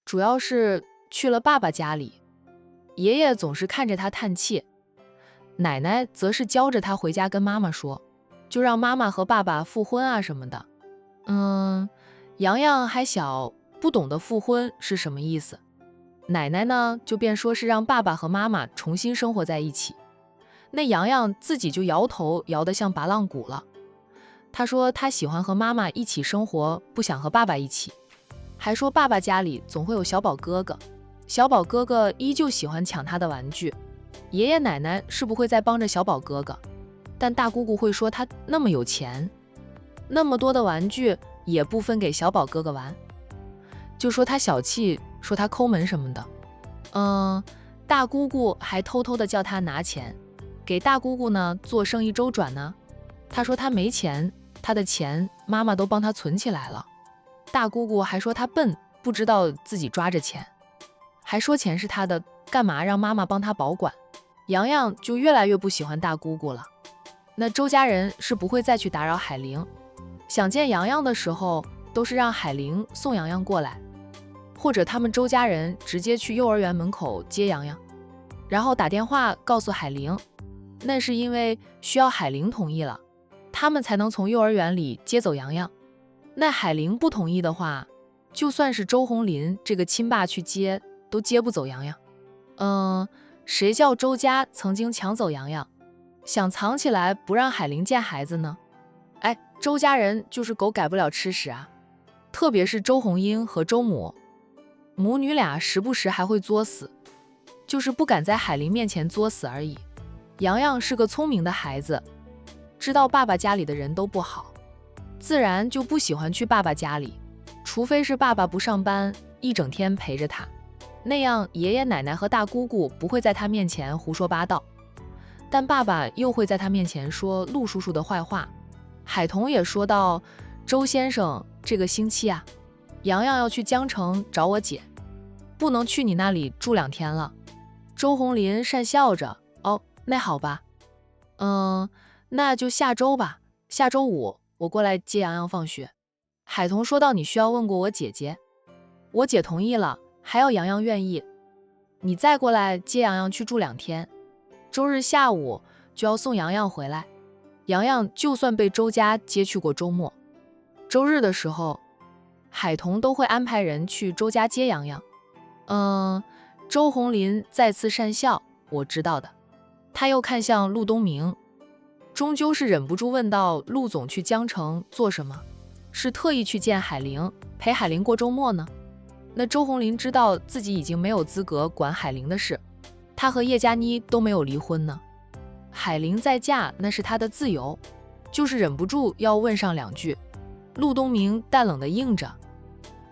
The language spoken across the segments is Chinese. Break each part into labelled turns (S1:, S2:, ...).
S1: 主要是去了爸爸家里，爷爷总是看着他叹气，奶奶则是教着他回家跟妈妈说，就让妈妈和爸爸复婚啊什么的。洋洋还小，不懂得复婚是什么意思。奶奶呢，就便说是让爸爸和妈妈重新生活在一起。那洋洋自己就摇头摇得像拔浪鼓了。他说他喜欢和妈妈一起生活，不想和爸爸一起。还说爸爸家里总会有小宝哥哥，小宝哥哥依旧喜欢抢他的玩具。爷爷奶奶是不会再帮着小宝哥哥，但大姑姑会说他那么有钱，那么多的玩具也不分给小宝哥哥玩，就说他小气，说他抠门什么的。大姑姑还偷偷的叫他拿钱，给大姑姑呢做生意周转呢。他说他没钱，他的钱妈妈都帮他存起来了。大姑姑还说他笨，不知道自己抓着钱，还说钱是他的，干嘛让妈妈帮他保管。洋洋就越来越不喜欢大姑姑了。那周家人是不会再去打扰海玲，想见洋洋的时候都是让海玲送洋洋过来，或者他们周家人直接去幼儿园门口接洋洋，然后打电话告诉海玲，那是因为需要海玲同意了，他们才能从幼儿园里接走洋洋。那海玲不同意的话，就算是周红林这个亲爸去接，都接不走洋洋。谁叫周家曾经抢走洋洋，想藏起来不让海玲见孩子呢？周家人就是狗改不了吃屎啊，特别是周红英和周母，母女俩时不时还会作死，就是不敢在海玲面前作死而已。洋洋是个聪明的孩子，知道爸爸家里的人都不好，自然就不喜欢去爸爸家里，除非是爸爸不上班，一整天陪着他，那样爷爷奶奶和大姑姑不会在他面前胡说八道，但爸爸又会在他面前说陆叔叔的坏话。海童也说到，周先生这个星期啊，洋洋要去江城找我姐，不能去你那里住2天了。周红林讪笑着，那好吧，那就下周吧，下周5我过来接洋洋放学。海童说到，你需要问过我姐姐，我姐同意了，还要洋洋愿意，你再过来接洋洋去住2天，周日下午就要送洋洋回来。洋洋就算被周家接去过周末，周日的时候，海童都会安排人去周家接洋洋。周红林再次讪笑，我知道的。他又看向陆东明，终究是忍不住问道，陆总去江城做什么？是特意去见海玲，陪海玲过周末呢？那周红林知道自己已经没有资格管海玲的事，他和叶佳妮都没有离婚呢，海玲再嫁那是她的自由，就是忍不住要问上2句。陆东明淡冷地应着，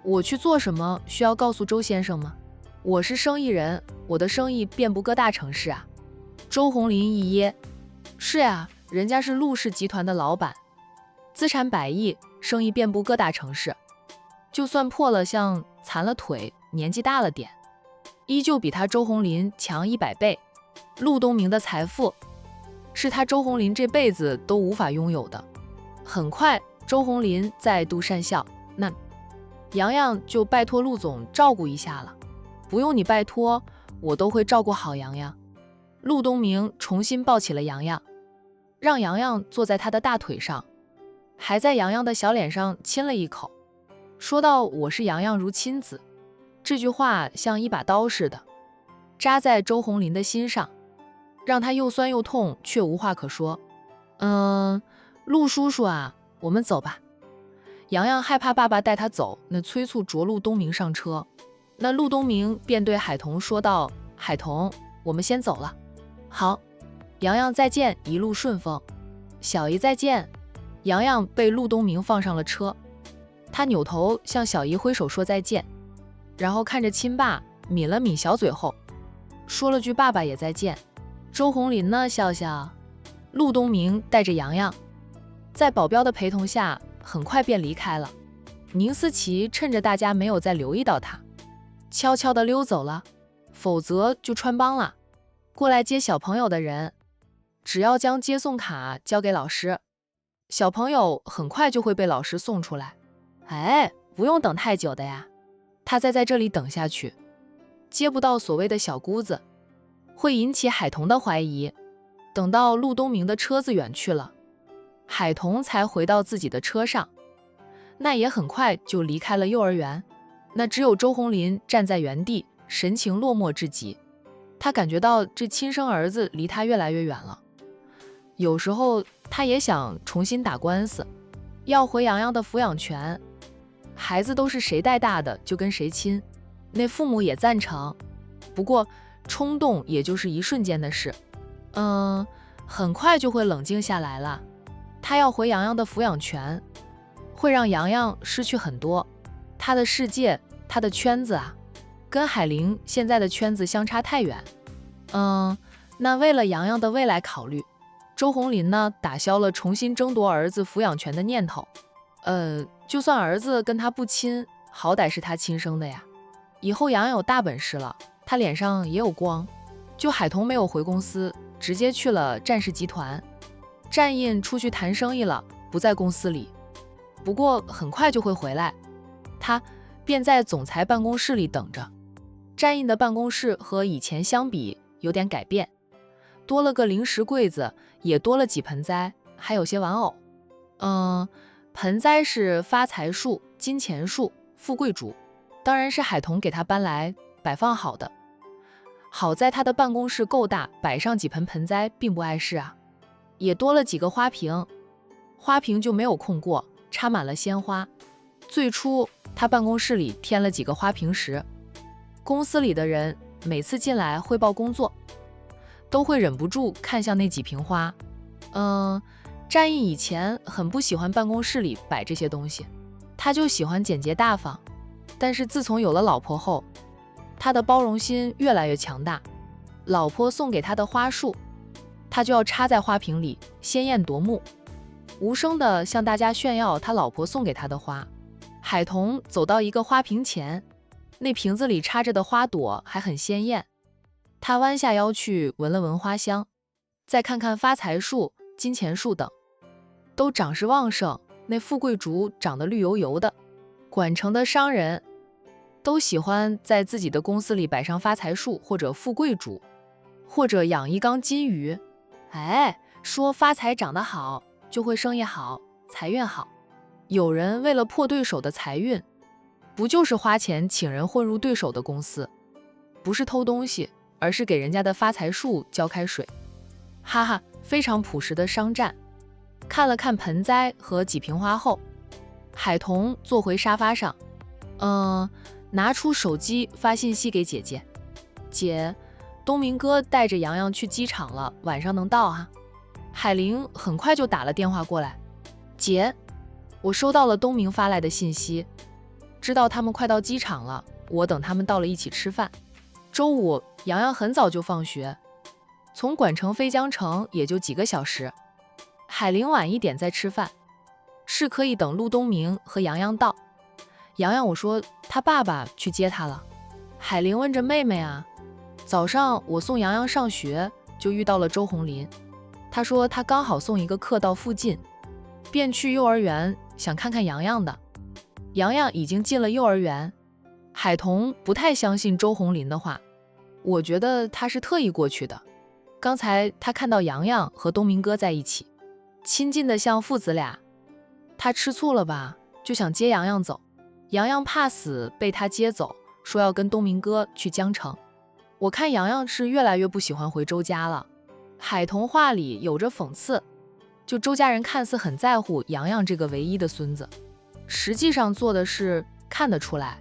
S1: 我去做什么需要告诉周先生吗？我是生意人，我的生意遍布各大城市啊。周红林一噎，是呀，人家是陆氏集团的老板，资产100亿，生意遍布各大城市，就算破了像残了腿，年纪大了点，依旧比他周红林强100倍。陆东明的财富是他周红林这辈子都无法拥有的。很快周红林再度讪笑，那洋洋就拜托陆总照顾一下了。不用你拜托，我都会照顾好洋洋。陆东明重新抱起了洋洋，让洋洋坐在他的大腿上，还在洋洋的小脸上亲了一口，说道，我是洋洋如亲子。这句话像一把刀似的扎在周红林的心上，让他又酸又痛，却无话可说。陆叔叔啊，我们走吧。洋洋害怕爸爸带他走，那催促着陆东明上车。那陆东明便对海童说道，海童，我们先走了。好，洋洋再见，一路顺风。小姨再见。洋洋被陆东明放上了车，他扭头向小姨挥手说再见，然后看着亲爸抿了抿小嘴后，说了句爸爸也再见。周红林呢，笑笑。陆东明带着洋洋在保镖的陪同下很快便离开了。宁思琪趁着大家没有再留意到他，悄悄地溜走了，否则就穿帮了。过来接小朋友的人只要将接送卡交给老师，小朋友很快就会被老师送出来。不用等太久的呀。他再在这里等下去，接不到所谓的小姑子，会引起海童的怀疑。等到陆东明的车子远去了，海童才回到自己的车上，那也很快就离开了幼儿园。那只有周红林站在原地，神情落寞至极。他感觉到这亲生儿子离他越来越远了。有时候他也想重新打官司，要回洋洋的抚养权。孩子都是谁带大的就跟谁亲，那父母也赞成。不过冲动也就是一瞬间的事，很快就会冷静下来了。他要回洋洋的抚养权，会让洋洋失去很多。他的世界，他的圈子啊，跟海玲现在的圈子相差太远。那为了洋洋的未来考虑，周红林呢打消了重新争夺儿子抚养权的念头。就算儿子跟他不亲，好歹是他亲生的呀。以后洋洋有大本事了，他脸上也有光。就海童没有回公司，直接去了战氏集团。战印出去谈生意了，不在公司里，不过很快就会回来。他便在总裁办公室里等着。战印的办公室和以前相比有点改变，多了个零食柜子，也多了几盆栽，还有些玩偶。盆栽是发财树、金钱树、富贵竹，当然是海童给他搬来摆放好的。好在他的办公室够大，摆上几盆盆栽并不碍事啊。也多了几个花瓶，花瓶就没有空过，插满了鲜花。最初他办公室里添了几个花瓶时，公司里的人每次进来汇报工作，都会忍不住看向那几瓶花。战印以前很不喜欢办公室里摆这些东西，他就喜欢简洁大方。但是自从有了老婆后，他的包容心越来越强大。老婆送给他的花束，他就要插在花瓶里，鲜艳夺目，无声地向大家炫耀他老婆送给他的花。海童走到一个花瓶前，那瓶子里插着的花朵还很鲜艳。他弯下腰去闻了闻花香，再看看发财树、金钱树等，都长势旺盛。那富贵竹长得绿油油的。管城的商人都喜欢在自己的公司里摆上发财树或者富贵竹，或者养一缸金鱼。说发财长得好，就会生意好，财运好。有人为了破对手的财运，不就是花钱请人混入对手的公司，不是偷东西，而是给人家的发财树浇开水。哈哈，非常朴实的商战。看了看盆栽和几瓶花后，海童坐回沙发上，拿出手机发信息给姐姐。姐，东明哥带着洋洋去机场了，晚上能到啊？海玲很快就打了电话过来。姐，我收到了东明发来的信息，知道他们快到机场了，我等他们到了一起吃饭。周五洋洋很早就放学，从管城飞江城也就几个小时。海玲晚一点再吃饭，是可以等陆东明和洋洋到。洋洋我说他爸爸去接他了。海玲问着妹妹啊。早上我送洋洋上学，就遇到了周红林。他说他刚好送一个课到附近，便去幼儿园想看看洋洋的。洋洋已经进了幼儿园。海童不太相信周红林的话，我觉得他是特意过去的。刚才他看到洋洋和东明哥在一起，亲近的像父子俩。他吃醋了吧，就想接洋洋走。洋洋怕死被他接走，说要跟东明哥去江城。我看洋洋是越来越不喜欢回周家了。海童话里有着讽刺，就周家人看似很在乎洋洋这个唯一的孙子，实际上做的是看得出来，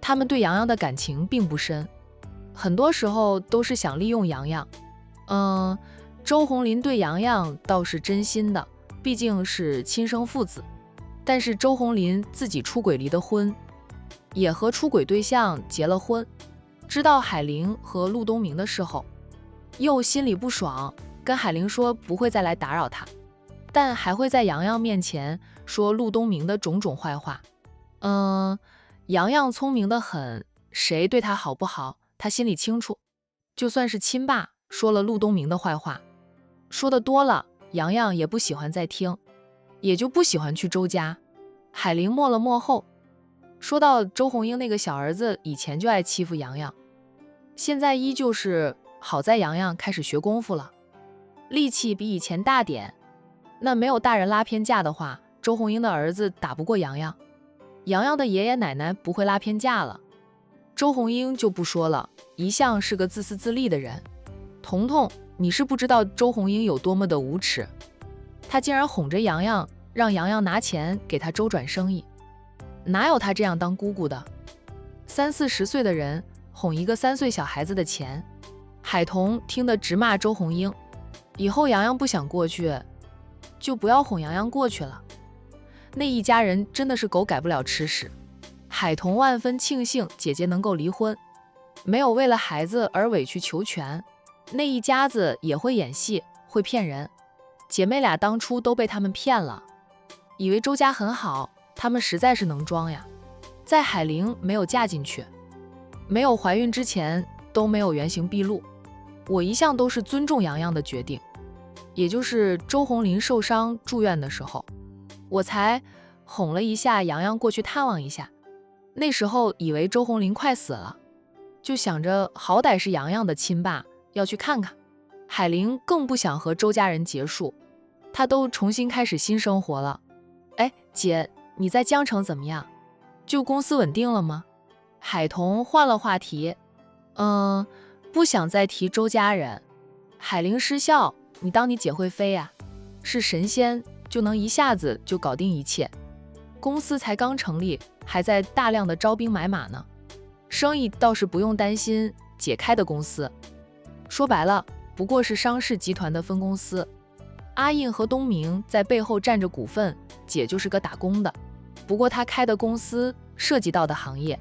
S1: 他们对洋洋的感情并不深，很多时候都是想利用洋洋。周红林对洋洋倒是真心的，毕竟是亲生父子。但是周红林自己出轨离的婚，也和出轨对象结了婚。知道海玲和陆东明的事后，又心里不爽，跟海玲说不会再来打扰他，但还会在洋洋面前说陆东明的种种坏话。洋洋聪明得很，谁对他好不好，他心里清楚。就算是亲爸说了陆东明的坏话，说的多了，洋洋也不喜欢再听，也就不喜欢去周家。海玲默了默后，说到周红英那个小儿子以前就爱欺负洋洋，现在依旧是好在洋洋开始学功夫了，力气比以前大点。那没有大人拉偏架的话，周红英的儿子打不过洋洋，洋洋的爷爷奶奶不会拉偏架了。周红英就不说了，一向是个自私自利的人。彤彤，你是不知道周红英有多么的无耻，她竟然哄着洋洋，让洋洋拿钱给她周转生意。哪有她这样当姑姑的？30-40岁的人哄一个3岁小孩子的钱。海童听得直骂周红英，以后洋洋不想过去，就不要哄洋洋过去了。那一家人真的是狗改不了吃屎。海童万分庆幸姐姐能够离婚，没有为了孩子而委曲求全。那一家子也会演戏，会骗人。姐妹俩当初都被他们骗了，以为周家很好，他们实在是能装呀。在海玲没有嫁进去，没有怀孕之前都没有原形毕露。我一向都是尊重洋洋的决定，也就是周红林受伤住院的时候，我才哄了一下洋洋过去探望一下。那时候以为周红林快死了，就想着好歹是洋洋的亲爸，要去看看。海玲更不想和周家人结束，她都重新开始新生活了。哎，姐，你在江城怎么样？就公司稳定了吗？海童换了话题，不想再提周家人。海玲失笑，你当你姐会飞呀？是神仙就能一下子就搞定一切。公司才刚成立，还在大量的招兵买马呢，生意倒是不用担心姐开的公司，说白了不过是商事集团的分公司。阿印和东明在背后占着股份，姐就是个打工的。不过她开的公司涉及到的行业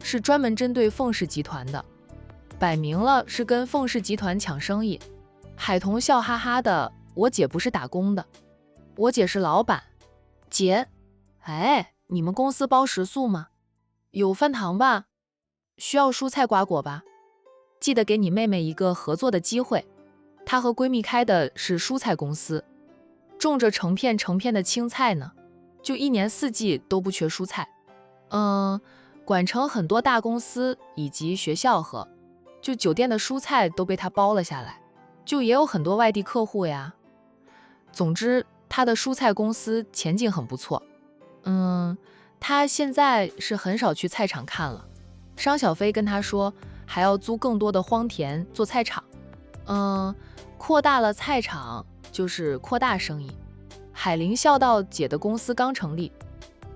S1: 是专门针对凤氏集团的，摆明了是跟凤氏集团抢生意。海童笑哈哈的，我姐不是打工的，我姐是老板。姐，哎，你们公司包食宿吗？有饭堂吧？需要蔬菜瓜果吧？记得给你妹妹一个合作的机会，她和闺蜜开的是蔬菜公司，种着成片成片的青菜呢，就1年4季都不缺蔬菜。管城很多大公司以及学校和就酒店的蔬菜都被她包了下来，就也有很多外地客户呀。总之她的蔬菜公司前景很不错。她现在是很少去菜场看了，商小飞跟她说还要租更多的荒田做菜场。扩大了菜场就是扩大生意。海玲笑道，姐的公司刚成立，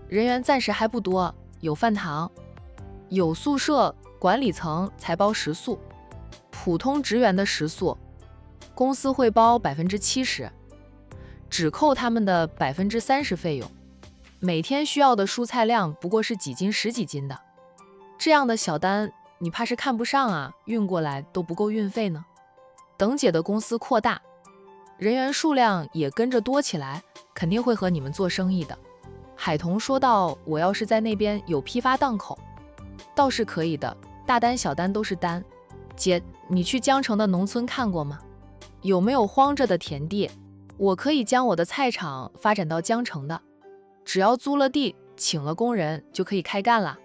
S1: 人员暂时还不多，有饭堂，有宿舍，管理层才包食宿，普通职员的食宿公司会包70%，只扣他们的30%费用。每天需要的蔬菜量不过是几斤10几斤的，这样的小单你怕是看不上啊，运过来都不够运费呢。等姐的公司扩大，人员数量也跟着多起来，肯定会和你们做生意的。海童说道，我要是在那边有批发档口，倒是可以的，大单小单都是单。姐，你去江城的农村看过吗？有没有荒着的田地？我可以将我的菜场发展到江城的，只要租了地，请了工人就可以开干了。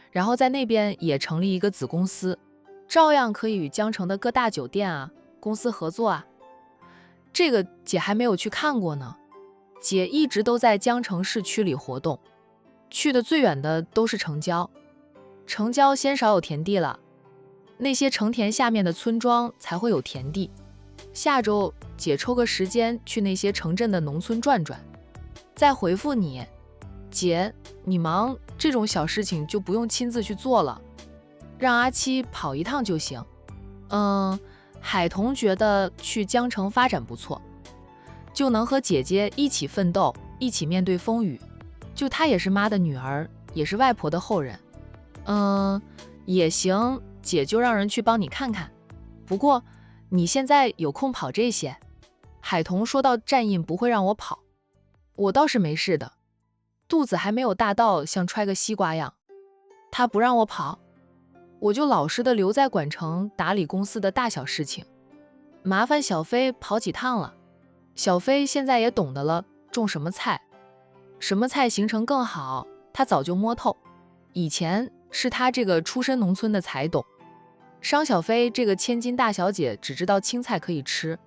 S1: 然后在那边也成立一个子公司，照样可以与江城的各大酒店啊公司合作啊。这个姐还没有去看过呢，姐一直都在江城市区里活动，去的最远的都是城郊。城郊鲜少有田地了，那些城田下面的村庄才会有田地。下周姐抽个时间去那些城镇的农村转转，再回复你。姐，你忙这种小事情就不用亲自去做了，让阿七跑一趟就行。海童觉得去江城发展不错，就能和姐姐一起奋斗，一起面对风雨。就她也是妈的女儿，也是外婆的后人。也行，姐就让人去帮你看看。不过你现在有空跑这些？海童说到，战印不会让我跑，我倒是没事的，肚子还没有大到像揣个西瓜样。他不让我跑，我就老实的留在管城打理公司的大小事情，麻烦小飞跑几趟了。小飞现在也懂得了，种什么菜形成更好，他早就摸透。以前是他这个出身农村的才懂，商小飞这个千金大小姐只知道青菜可以吃，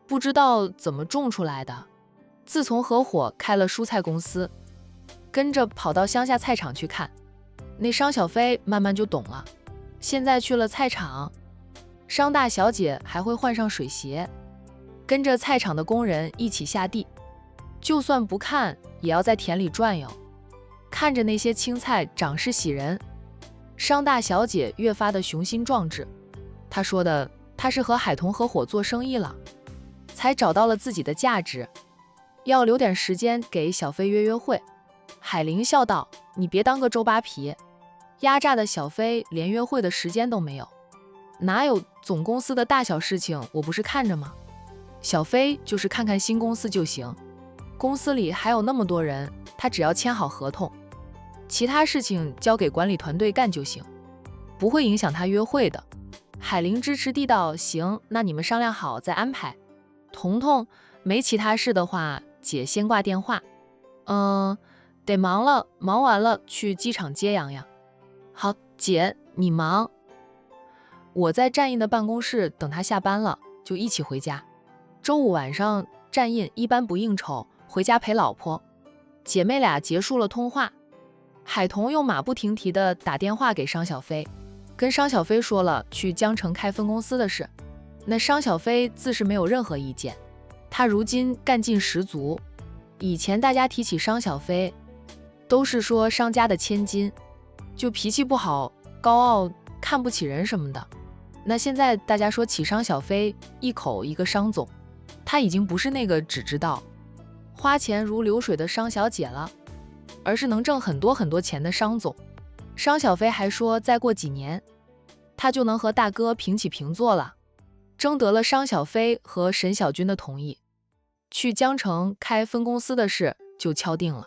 S1: 不知道怎么种出来的。自从合伙开了蔬菜公司，跟着跑到乡下菜场去看，那商小飞慢慢就懂了。现在去了菜场，商大小姐还会换上水鞋，跟着菜场的工人一起下地，就算不看也要在田里转悠，看着那些青菜长势喜人，商大小姐越发的雄心壮志。她说的，她是和海桐合伙做生意了，才找到了自己的价值，要留点时间给小飞约约会。海玲笑道：“你别当个周扒皮，压榨的小飞连约会的时间都没有，哪有总公司的大小事情我不是看着吗？小飞就是看看新公司就行，公司里还有那么多人，他只要签好合同，其他事情交给管理团队干就行，不会影响他约会的。”海玲支持地道：“行，那你们商量好再安排。彤彤，没其他事的话，姐先挂电话。得忙了，忙完了去机场接洋洋。”“好，姐，你忙。”我在战印的办公室等他下班了，就一起回家。周五晚上，战印一般不应酬，回家陪老婆。姐妹俩结束了通话，海桐又马不停蹄地打电话给商小飞，跟商小飞说了去江城开分公司的事。那商小飞自是没有任何意见，他如今干劲十足。以前大家提起商小飞，都是说商家的千金，就脾气不好、高傲、看不起人什么的。那现在大家说起商小飞，一口一个商总，他已经不是那个只知道花钱如流水的商小姐了，而是能挣很多很多钱的商总。商小飞还说，再过几年，他就能和大哥平起平坐了，征得了商小飞和沈小军的同意，去江城开分公司的事就敲定了。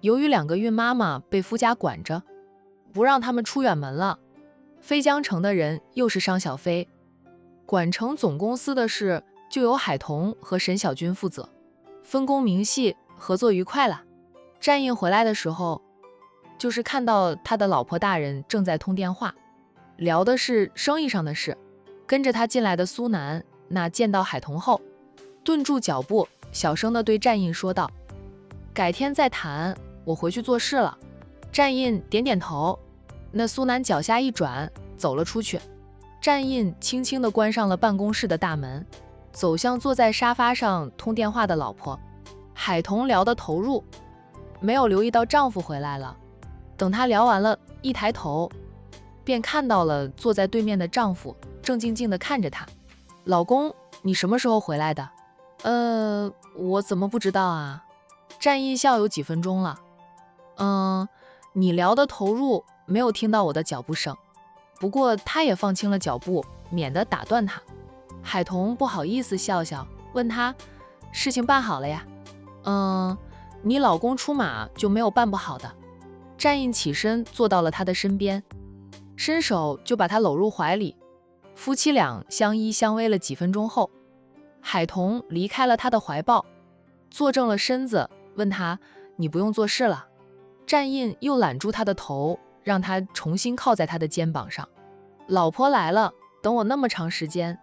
S1: 由于2个孕妈妈被夫家管着，不让他们出远门了，飞江城的人又是商小飞，管城总公司的事就由海桐和沈小军负责，分工明细，合作愉快了。战印回来的时候，就是看到他的老婆大人正在通电话，聊的是生意上的事。跟着他进来的苏南，那见到海桐后，顿住脚步，小声地对战印说道：“改天再谈，我回去做事了。”战印点点头，那苏南脚下一转，走了出去。战印轻轻地关上了办公室的大门，走向坐在沙发上通电话的老婆。海桐聊得投入，没有留意到丈夫回来了。等她聊完了，一抬头，便看到了坐在对面的丈夫正静静地看着她。“老公，你什么时候回来的？”“我怎么不知道啊？”战印笑有几分钟了。你聊得投入，没有听到我的脚步声。”不过他也放轻了脚步，免得打断他。海桐不好意思笑笑，问他：“事情办好了呀？”“你老公出马就没有办不好的。”战印起身坐到了他的身边，伸手就把他搂入怀里。夫妻俩相依相偎了几分钟后，海桐离开了他的怀抱，坐正了身子，问他：“你不用做事了。”战印又揽住他的头，让他重新靠在他的肩膀上。“老婆来了，等我那么长时间，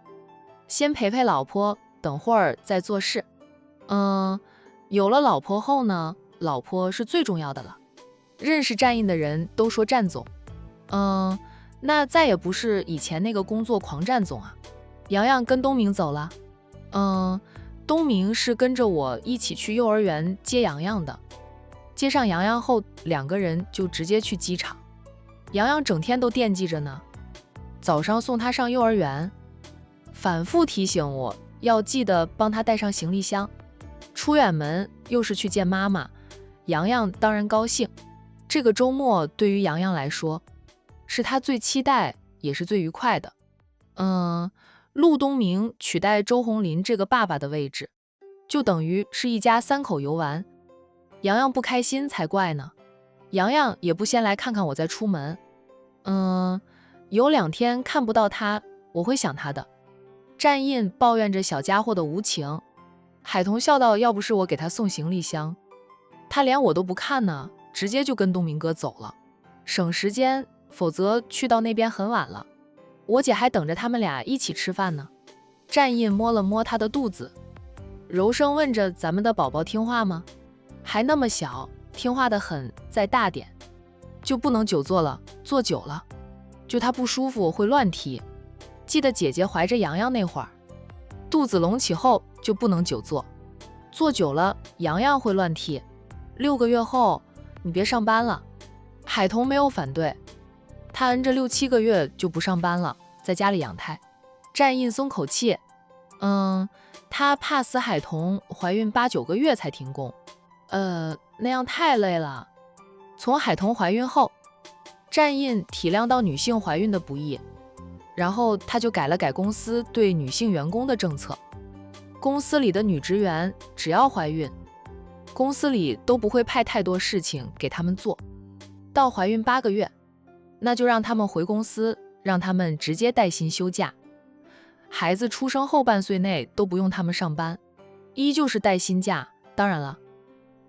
S1: 先陪陪老婆，等会儿再做事。”“有了老婆后呢，老婆是最重要的了。认识战印的人都说战总，那再也不是以前那个工作狂战总啊。”“洋洋跟东明走了。”“东明是跟着我一起去幼儿园接洋洋的。接上洋洋后，2个人就直接去机场。洋洋整天都惦记着呢，早上送他上幼儿园，反复提醒我要记得帮他带上行李箱。出远门又是去见妈妈，洋洋当然高兴。这个周末对于洋洋来说，是他最期待也是最愉快的。陆东明取代周红林这个爸爸的位置，就等于是一家3口游玩。洋洋不开心才怪呢。洋洋也不先来看看我再出门。有2天看不到他，我会想他的。”战印抱怨着小家伙的无情。海桐笑道：“要不是我给他送行李箱，他连我都不看呢，直接就跟东明哥走了，省时间，否则去到那边很晚了。我姐还等着他们俩一起吃饭呢。战印摸了摸她的肚子，柔声问着：“咱们的宝宝听话吗？还那么小，听话的很，再大点就不能久坐了，坐久了就他不舒服会乱踢。记得姐姐怀着洋洋那会儿，肚子隆起后就不能久坐，坐久了洋洋会乱踢。6个月后你别上班了。”海童没有反对，他摁着6、7个月就不上班了，在家里养胎。战印松口气，他怕死海童怀孕8、9个月才停工，那样太累了。从海童怀孕后，战印体谅到女性怀孕的不易，然后他就改了改公司对女性员工的政策。公司里的女职员只要怀孕，公司里都不会派太多事情给他们做。到怀孕8个月，那就让他们回公司，让他们直接带薪休假。孩子出生后半岁内都不用他们上班，依旧是带薪假。当然了，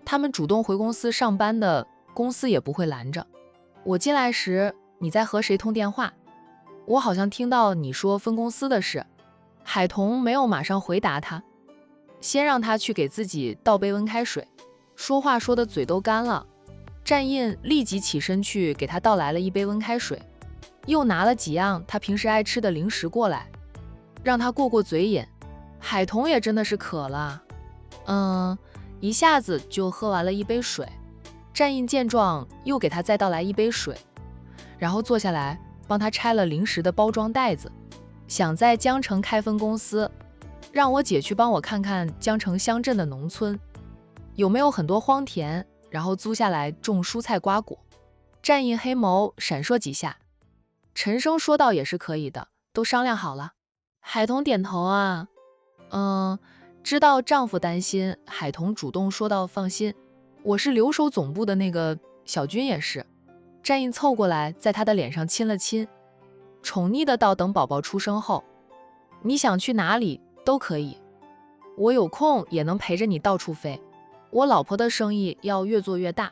S1: 他们主动回公司上班的，公司也不会拦着。我进来时，你在和谁通电话？我好像听到你说分公司的事。海童没有马上回答他，先让他去给自己倒杯温开水。说话说的嘴都干了，战印立即起身去给他倒来了一杯温开水，又拿了几样他平时爱吃的零食过来，让他过过嘴瘾。海童也真的是渴了，一下子就喝完了一杯水。战印见状，又给他再倒来一杯水，然后坐下来帮他拆了零食的包装袋子，想在江城开分公司，让我姐去帮我看看江城乡镇的农村有没有很多荒田，然后租下来种蔬菜瓜果。战印黑眸闪烁几下，沉声说道：“也是可以的，都商量好了。”海童点头啊，知道丈夫担心，海童主动说道：“放心，我是留守总部的那个小军也是。”战印凑过来，在他的脸上亲了亲，宠溺的道：“等宝宝出生后，你想去哪里都可以，我有空也能陪着你到处飞。我老婆的生意要越做越大。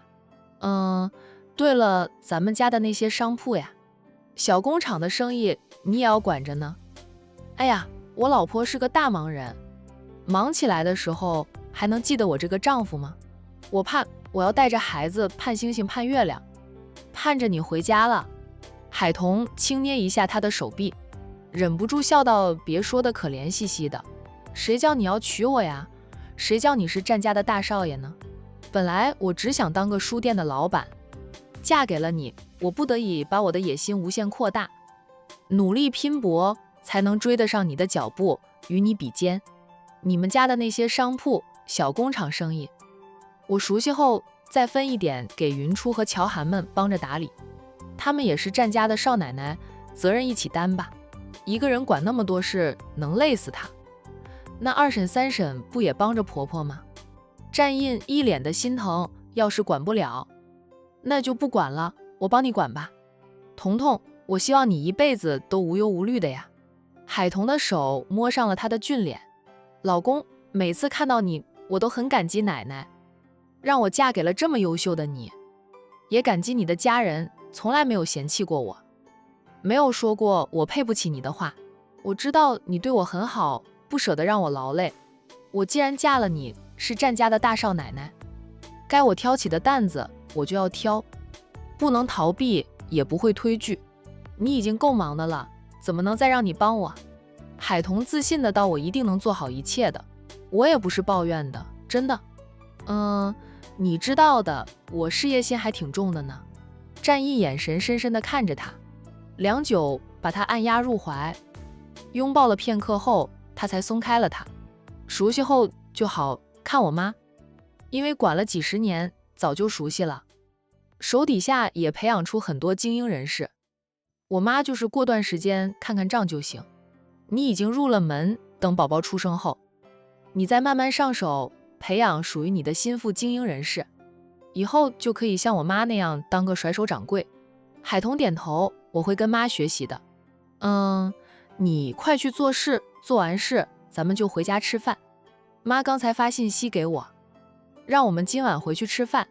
S1: 对了，咱们家的那些商铺呀，小工厂的生意你也要管着呢。哎呀，我老婆是个大忙人，忙起来的时候还能记得我这个丈夫吗？我怕我要带着孩子盼星星盼月亮，盼着你回家了。”海童轻捏一下他的手臂，忍不住笑道：“别说的可怜兮兮的，谁叫你要娶我呀？谁叫你是战家的大少爷呢？本来我只想当个书店的老板，嫁给了你，我不得已把我的野心无限扩大，努力拼搏才能追得上你的脚步，与你比肩。你们家的那些商铺、小工厂生意，我熟悉后再分一点给云初和乔涵们帮着打理，他们也是战家的少奶奶，责任一起担吧。一个人管那么多事，能累死他。那2婶3婶不也帮着婆婆吗？”战印一脸的心疼，要是管不了，那就不管了，我帮你管吧。彤彤，我希望你一辈子都无忧无虑的呀。海童的手摸上了他的俊脸，老公，每次看到你，我都很感激奶奶，让我嫁给了这么优秀的你，也感激你的家人，从来没有嫌弃过我，没有说过我配不起你的话。我知道你对我很好，不舍得让我劳累。我既然嫁了你，是战家的大少奶奶，该我挑起的担子我就要挑，不能逃避，也不会推拒。你已经够忙的了，怎么能再让你帮我？海童自信的道：“我一定能做好一切的，我也不是抱怨的，真的。你知道的，我事业心还挺重的呢。”战印眼神深深的看着他，良久把他按压入怀，拥抱了片刻后，他才松开了他。熟悉后就好，看我妈，因为管了几10年，早就熟悉了，手底下也培养出很多精英人士。我妈就是过段时间看看账就行。你已经入了门，等宝宝出生后，你再慢慢上手，培养属于你的心腹精英人士，以后就可以像我妈那样当个甩手掌柜。海童点头，我会跟妈学习的。你快去做事，做完事咱们就回家吃饭。妈刚才发信息给我，让我们今晚回去吃饭。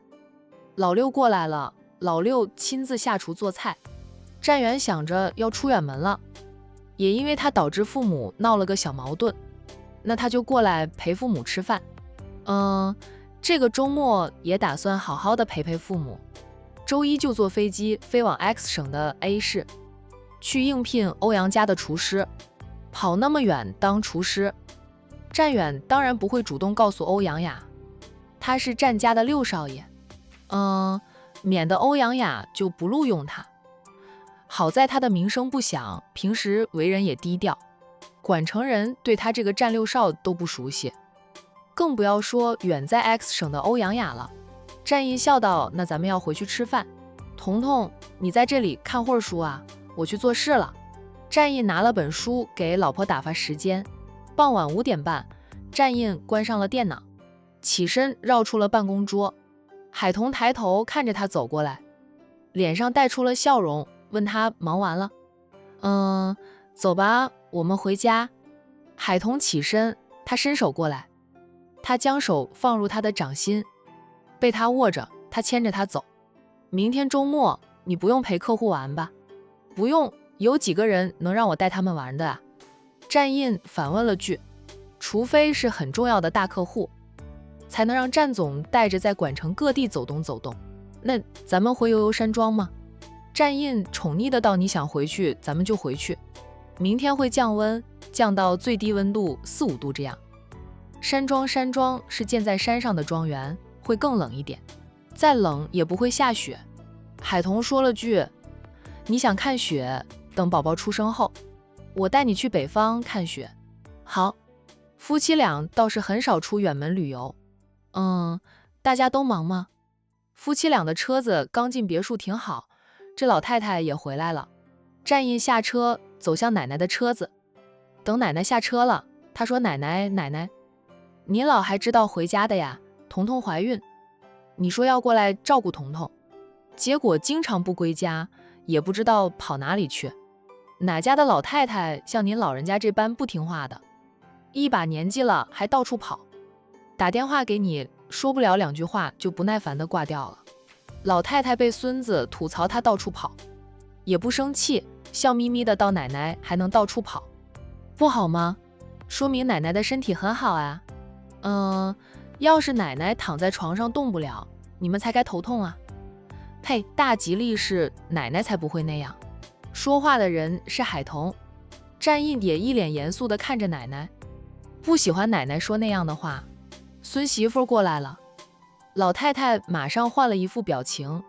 S1: 老六过来了，老六亲自下厨做菜。站远想着要出远门了，也因为他导致父母闹了个小矛盾，那他就过来陪父母吃饭。这个周末也打算好好的陪陪父母。周一就坐飞机飞往 X 省的 A 市，去应聘欧阳家的厨师。跑那么远当厨师，站远当然不会主动告诉欧阳雅，他是站家的六少爷，免得欧阳雅就不录用他。好在他的名声不响，平时为人也低调，管城人对他这个站六少都不熟悉，更不要说远在 X 省的欧阳雅了。站印笑道：“那咱们要回去吃饭，彤彤，你在这里看会儿书啊，我去做事了。”站印拿了本书给老婆打发时间。傍晚5点半，站印关上了电脑，起身绕出了办公桌。海彤抬头看着他走过来，脸上带出了笑容，问他忙完了。走吧，我们回家。海彤起身，他伸手过来，他将手放入他的掌心，被他握着，他牵着他走。明天周末你不用陪客户玩吧？不用，有几个人能让我带他们玩的啊？站印反问了句，除非是很重要的大客户，才能让站总带着在管城各地走动走动。那咱们回悠悠山庄吗？站印宠溺的道：“你想回去咱们就回去，明天会降温，降到最低温度4、5度这样。山庄是建在山上的庄园，会更冷一点，再冷也不会下雪。”海彤说了句：“你想看雪，等宝宝出生后，我带你去北方看雪。”好，夫妻俩倒是很少出远门旅游。大家都忙吗？夫妻俩的车子刚进别墅停好，这老太太也回来了。站印下车走向奶奶的车子，等奶奶下车了，他说：“奶奶，您老还知道回家的呀？彤彤怀孕，你说要过来照顾彤彤，结果经常不归家，也不知道跑哪里去。哪家的老太太像您老人家这般不听话的，一把年纪了还到处跑，打电话给你说不了2句话就不耐烦地挂掉了。”老太太被孙子吐槽她到处跑，也不生气，笑眯眯的道：“奶奶还能到处跑，不好吗？说明奶奶的身体很好啊。要是奶奶躺在床上动不了，你们才该头痛啊。呸，大吉利是奶奶才不会那样。”说话的人是海彤。站印也一脸严肃地看着奶奶，不喜欢奶奶说那样的话。孙媳妇过来了。老太太马上换了一副表情，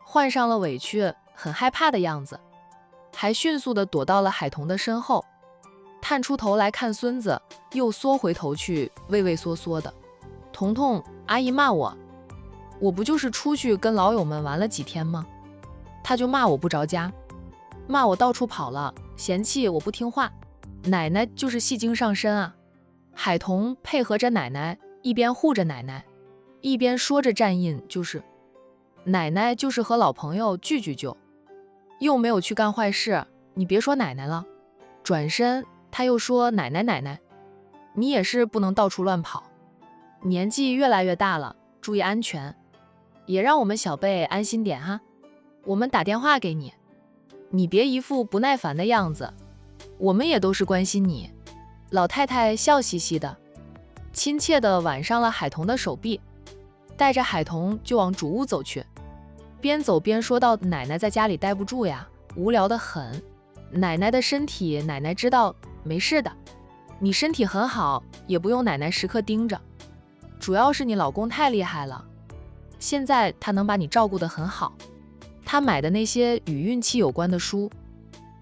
S1: 换上了委屈很害怕的样子，还迅速地躲到了海彤的身后，探出头来看孙子，又缩回头去，畏畏缩缩的。彤彤，阿姨骂我不就是出去跟老友们玩了几天吗？他就骂我不着家，骂我到处跑了，嫌弃我不听话。奶奶就是戏精上身啊。海彤配合着奶奶，一边护着奶奶，一边说着：“站印奶奶就是和老朋友聚聚旧，又没有去干坏事，你别说奶奶了。”转身他又说：“奶奶，你也是不能到处乱跑，年纪越来越大了，注意安全，也让我们小贝安心点哈。我们打电话给你，你别一副不耐烦的样子，我们也都是关心你。”老太太笑嘻嘻的，亲切地挽上了海彤的手臂，带着海彤就往主屋走去，边走边说道：“奶奶在家里待不住呀，无聊得很。奶奶的身体，奶奶知道，没事的。你身体很好，也不用奶奶时刻盯着。主要是你老公太厉害了，现在他能把你照顾得很好。他买的那些与孕期有关的书，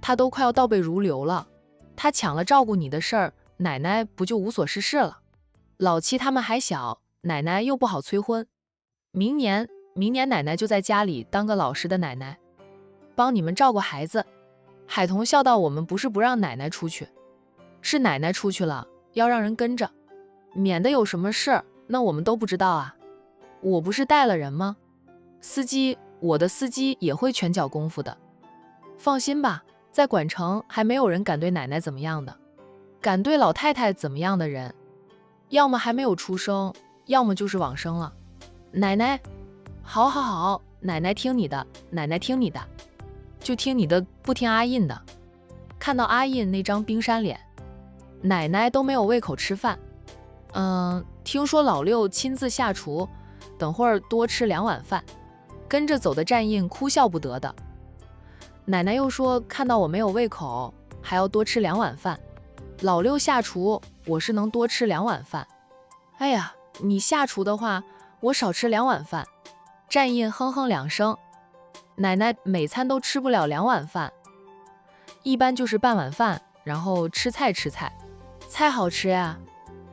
S1: 他都快要倒背如流了。他抢了照顾你的事儿，奶奶不就无所事事了？老七他们还小，奶奶又不好催婚。明年奶奶就在家里当个老实的奶奶，帮你们照顾孩子。”海彤笑道：“我们不是不让奶奶出去，是奶奶出去了，要让人跟着，免得有什么事儿，那我们都不知道啊。我不是带了人吗？我的司机也会拳脚功夫的。放心吧，在管城还没有人敢对奶奶怎么样的，敢对老太太怎么样的人，要么还没有出生，要么就是往生了。奶奶。”好好好，奶奶听你的，奶奶听你的，就听你的，不听阿印的。看到阿印那张冰山脸，奶奶都没有胃口吃饭。听说老六亲自下厨，等会儿多吃2碗饭。跟着走的战印哭笑不得的。奶奶又说看到我没有胃口，还要多吃2碗饭。老六下厨，我是能多吃2碗饭。哎呀，你下厨的话，我少吃2碗饭。战印哼哼2声。奶奶每餐都吃不了2碗饭，一般就是半碗饭，然后吃菜。菜好吃呀，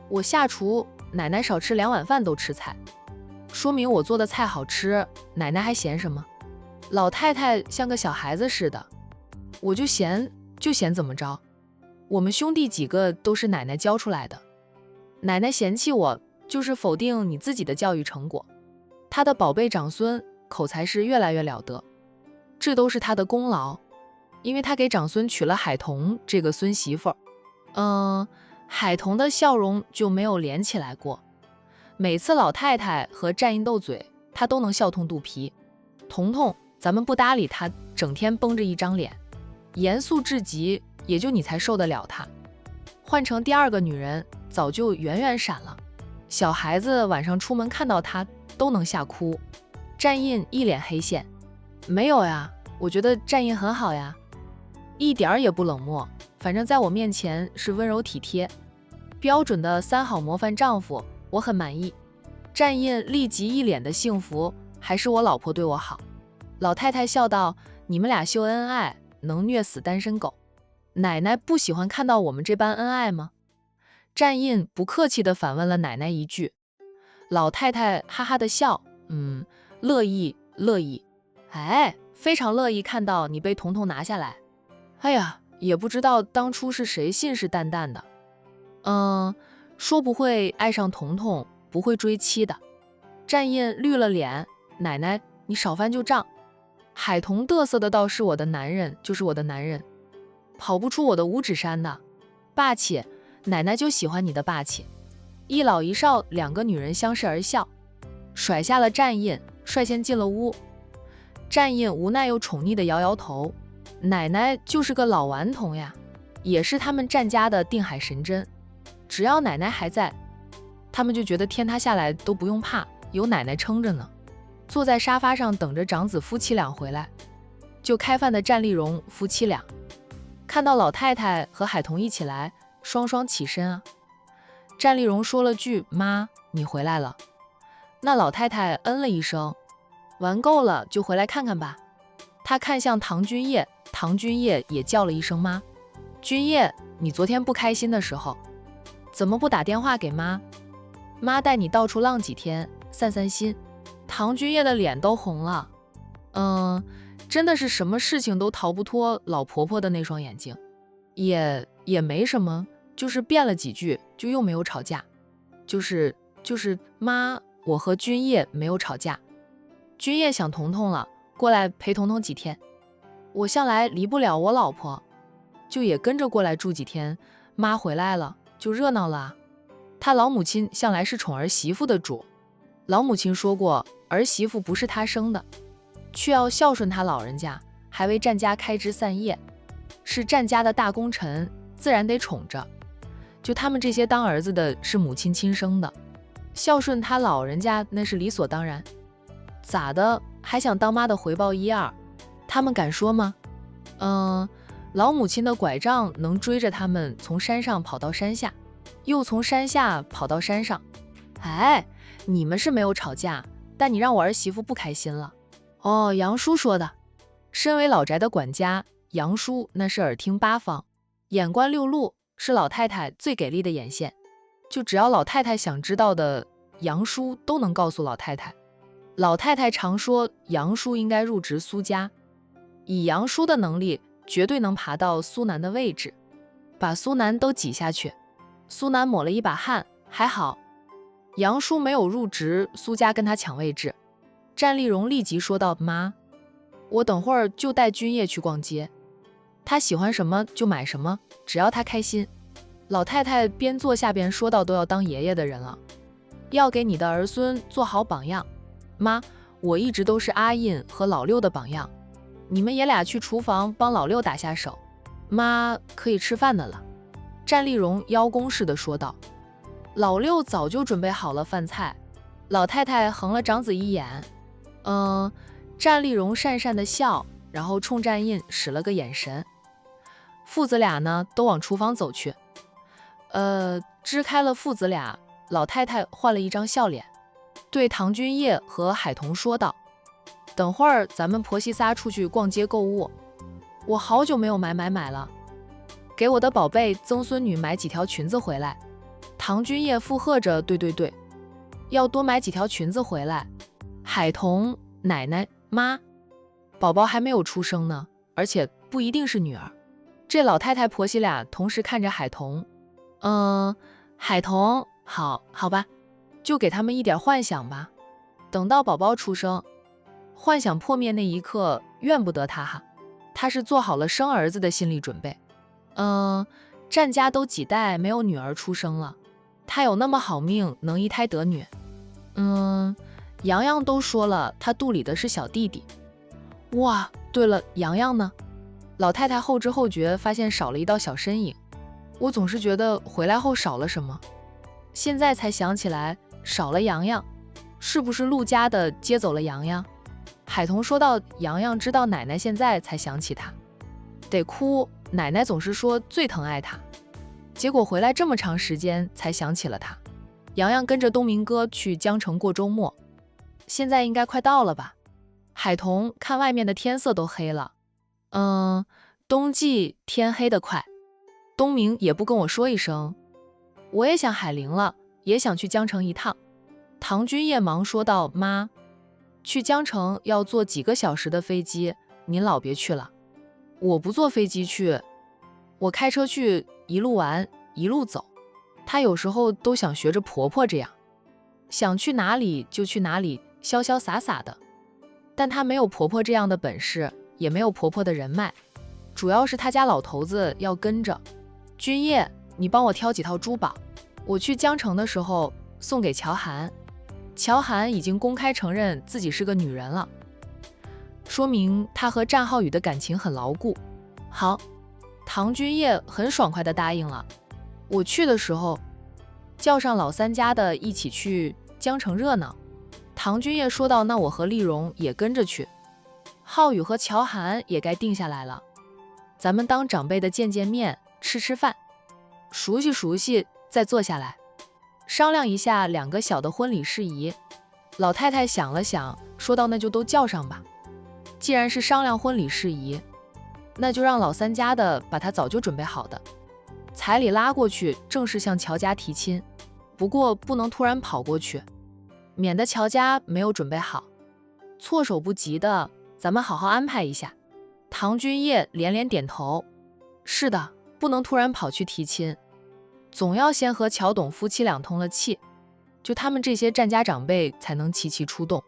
S1: 我下厨，奶奶少吃2碗饭都吃菜，说明我做的菜好吃，奶奶还嫌什么？老太太像个小孩子似的，我就嫌怎么着？我们兄弟几个都是奶奶教出来的，奶奶嫌弃我，就是否定你自己的教育成果。她的宝贝长孙口才是越来越了得，这都是她的功劳，因为她给长孙娶了海童这个孙媳妇儿。海童的笑容就没有连起来过，每次老太太和战印斗嘴，她都能笑痛肚皮。彤彤，咱们不搭理她，整天绷着一张脸，严肃至极，也就你才受得了她。换成第2个女人，早就远远闪了。小孩子晚上出门看到她都能吓哭。战印一脸黑线，没有呀，我觉得战印很好呀，一点儿也不冷漠，反正在我面前是温柔体贴，标准的3好模范丈夫，我很满意。战印立即一脸的幸福，还是我老婆对我好。老太太笑道，你们俩秀恩爱，能虐死单身狗。奶奶不喜欢看到我们这般恩爱吗？战印不客气地反问了奶奶一句。老太太哈哈地笑，乐意，非常乐意看到你被彤彤拿下来。哎呀，也不知道当初是谁信誓旦旦的，说不会爱上彤彤，不会追妻的。战印绿了脸，奶奶你少翻旧账。海童嘚瑟的倒是我的男人，就是我的男人，跑不出我的五指山的。霸气，奶奶就喜欢你的霸气。一老一少2个女人相视而笑，甩下了战印，率先进了屋。战印无奈又宠溺的摇摇头，奶奶就是个老顽童呀，也是他们战家的定海神针，只要奶奶还在，他们就觉得天塌下来都不用怕，有奶奶撑着呢。坐在沙发上等着长子夫妻俩回来，就开饭的战丽蓉夫妻俩看到老太太和海童一起来，双双起身啊。战丽蓉说了句妈你回来了，那老太太嗯了一声，玩够了就回来看看吧。她看向唐君叶，唐君叶也叫了一声妈。君叶，你昨天不开心的时候怎么不打电话给妈？妈带你到处浪几天散散心。唐君叶的脸都红了，真的是什么事情都逃不脱老婆婆的那双眼睛。也没什么，就是辩了几句就又没有吵架。就是妈，我和君叶没有吵架。君叶想彤彤了，过来陪彤彤几天。我向来离不了我老婆，就也跟着过来住几天。妈回来了就热闹了啊。他老母亲向来是宠儿媳妇的主，老母亲说过儿媳妇不是他生的，却要孝顺他老人家，还为战家开枝散叶，是战家的大功臣，自然得宠着。就他们这些当儿子的是母亲亲生的，孝顺他老人家那是理所当然。咋的，还想当妈的回报1、2，他们敢说吗？老母亲的拐杖能追着他们从山上跑到山下，又从山下跑到山上。哎，你们是没有吵架，但你让我儿媳妇不开心了。哦，杨叔说的。身为老宅的管家，杨叔那是耳听八方，眼观六路，是老太太最给力的眼线。就只要老太太想知道的，杨叔都能告诉老太太。老太太常说杨叔应该入职苏家，以杨叔的能力，绝对能爬到苏南的位置，把苏南都挤下去。苏南抹了一把汗，还好杨叔没有入职苏家跟他抢位置。战丽蓉立即说道，妈，我等会儿就带君叶去逛街，他喜欢什么就买什么，只要他开心。老太太边坐下边说道，都要当爷爷的人了，要给你的儿孙做好榜样。妈，我一直都是阿印和老六的榜样，你们爷俩去厨房帮老六打下手，妈可以吃饭的了。战丽蓉邀功似的说道。老六早就准备好了饭菜，老太太横了长子一眼，战丽蓉讪讪的笑，然后冲战印使了个眼神。父子俩呢都往厨房走去。支开了父子俩，老太太换了一张笑脸，对唐君叶和海童说道：等会儿咱们婆媳仨出去逛街购物，我好久没有买了，给我的宝贝曾孙女买几条裙子回来。唐君叶附和着对，要多买几条裙子回来。海童、奶奶、妈，宝宝还没有出生呢，而且不一定是女儿。这老太太婆媳俩同时看着海童，海童，好吧，就给他们一点幻想吧，等到宝宝出生，幻想破灭那一刻，怨不得他哈，他是做好了生儿子的心理准备。战家都几代没有女儿出生了，他有那么好命，能一胎得女。洋洋都说了，他肚里的是小弟弟。哇，对了，洋洋呢？老太太后知后觉，发现少了一道小身影。我总是觉得回来后少了什么，现在才想起来少了洋洋，是不是陆家的接走了洋洋？海童说到洋洋知道奶奶现在才想起他，得哭，奶奶总是说最疼爱他，结果回来这么长时间才想起了他。洋洋跟着东明哥去江城过周末，现在应该快到了吧？海童看外面的天色都黑了，冬季天黑得快，东明也不跟我说一声。我也想海陵了，也想去江城一趟。唐君叶忙说道：妈，去江城要坐几个小时的飞机，您老别去了。我不坐飞机去，我开车去，一路玩一路走。她有时候都想学着婆婆这样，想去哪里就去哪里，潇潇洒洒的。但她没有婆婆这样的本事，也没有婆婆的人脉，主要是她家老头子要跟着。君叶，你帮我挑几套珠宝，我去江城的时候送给乔涵。乔涵已经公开承认自己是个女人了，说明他和战浩宇的感情很牢固。好，唐君叶很爽快地答应了。我去的时候叫上老三家的一起去江城热闹。唐君叶说道：那我和丽蓉也跟着去，浩宇和乔涵也该定下来了，咱们当长辈的见面，吃饭，熟悉再坐下来商量一下两个小的婚礼事宜。老太太想了想，说道：那就都叫上吧，既然是商量婚礼事宜，那就让老三家的把他早就准备好的彩礼拉过去，正式向乔家提亲。不过不能突然跑过去，免得乔家没有准备好，措手不及的，咱们好好安排一下。唐君叶连连点头，是的，不能突然跑去提亲，总要先和乔董夫妻俩通了气，就他们这些战家长辈才能齐齐出动。